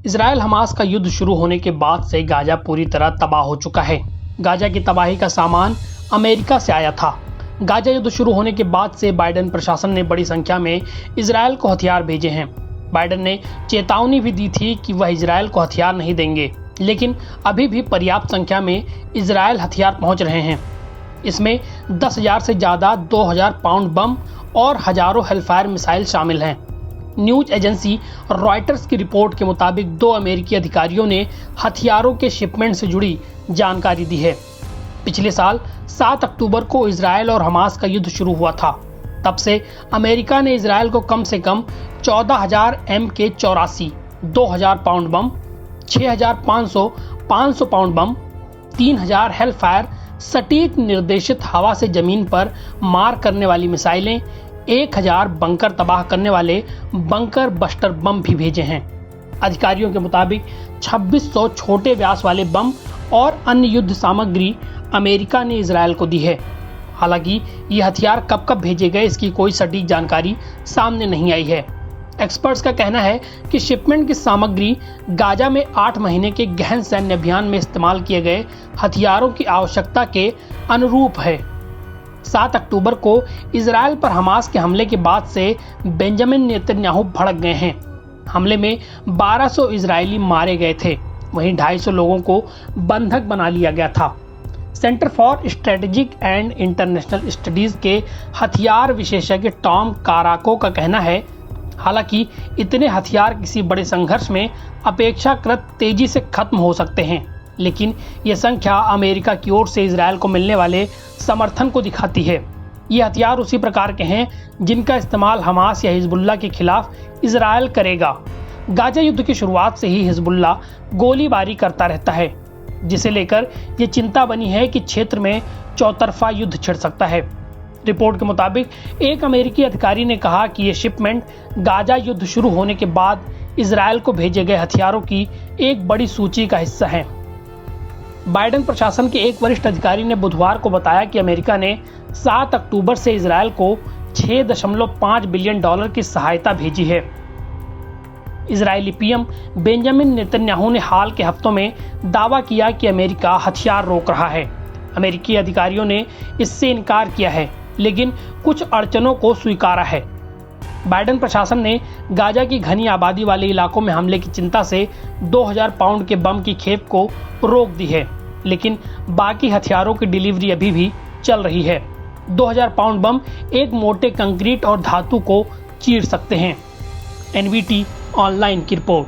Israel Hamas का युद्ध शुरू होने के बाद से गाजा पूरी तरह तबाह हो चुका है। गाजा की तबाही का सामान अमेरिका से आया था। गाजा युद्ध शुरू होने के बाद से बाइडेन प्रशासन ने बड़ी संख्या में इजराइल को हथियार भेजे हैं। बाइडेन ने चेतावनी भी दी थी कि वह इजराइल को हथियार नहीं देंगे, लेकिन अभी भी पर्याप्त संख्या में इजराइल हथियार पहुंच रहे हैं। इसमें 10,000 से ज़्यादा 2,000 पाउंड बम और हजारों हेलफायर मिसाइल शामिल हैं। न्यूज एजेंसी रॉयटर्स की रिपोर्ट के मुताबिक 2 अमेरिकी अधिकारियों ने हथियारों के शिपमेंट से जुड़ी जानकारी दी है। पिछले साल 7 अक्टूबर को इजराइल और हमास का युद्ध शुरू हुआ था। तब से अमेरिका ने इजराइल को कम से कम 14,000 MK-84, 2,000 पाउंड बम, 6,500 500 पाउंड बम, 3,000 हेलफायर सटीक निर्देशित हवा से जमीन पर मार करने वाली मिसाइलें, 1,000 बंकर तबाह करने वाले बंकर बस्टर बम भी भेजे हैं। अधिकारियों के मुताबिक 2600 छोटे व्यास वाले बम और अन्य युद्ध सामग्री अमेरिका ने इजराइल को दी है। हालांकि ये हथियार कब कब भेजे गए इसकी कोई सटीक जानकारी सामने नहीं आई है। एक्सपर्ट्स का कहना है कि शिपमेंट की सामग्री गाजा में 8 महीने के गहन सैन्य अभियान में इस्तेमाल किए गए हथियारों की आवश्यकता के अनुरूप है। 7 अक्टूबर को इजराइल पर हमास के हमले के बाद से बेंजामिन नेतन्याहू भड़क गए हैं। हमले में 1200 इजरायली मारे गए थे, वहीं 250 लोगों को बंधक बना लिया गया था। Centre for strategic and international studies के हथियार विशेषज्ञ टॉम काराको का कहना है, हालांकि इतने हथियार किसी बड़े संघर्ष में अपेक्षाकृत तेजी से खत्म हो सकते हैं, लेकिन यह संख्या अमेरिका की ओर से इजराइल को मिलने वाले समर्थन को दिखाती है। ये हथियार उसी प्रकार के हैं जिनका इस्तेमाल हमास या हिजबुल्लाह के खिलाफ इजराइल करेगा। गाजा युद्ध की शुरुआत से ही हिजबुल्लाह गोलीबारी करता रहता है, जिसे लेकर ये चिंता बनी है कि क्षेत्र में चौतरफा युद्ध छिड़ सकता है। रिपोर्ट के मुताबिक एक अमेरिकी अधिकारी ने कहा कि ये शिपमेंट गाजा युद्ध शुरू होने के बाद इजराइल को भेजे गए हथियारों की एक बड़ी सूची का हिस्सा है। बाइडेन प्रशासन के एक वरिष्ठ अधिकारी ने बुधवार को बताया कि अमेरिका ने 7 अक्टूबर से इजराइल को $6.5 बिलियन की सहायता भेजी है। इजरायली पीएम बेंजामिन नेतन्याहू ने हाल के हफ्तों में दावा किया कि अमेरिका हथियार रोक रहा है। अमेरिकी अधिकारियों ने इससे इनकार किया है, लेकिन कुछ अड़चनों को स्वीकारा है। बाइडेन प्रशासन ने गाजा की घनी आबादी वाले इलाकों में हमले की चिंता से 2,000 पाउंड के बम की खेप को रोक दी है, लेकिन बाकी हथियारों की डिलीवरी अभी भी चल रही है। 2,000 पाउंड बम एक मोटे कंक्रीट और धातु को चीर सकते हैं। NVT ऑनलाइन की रिपोर्ट।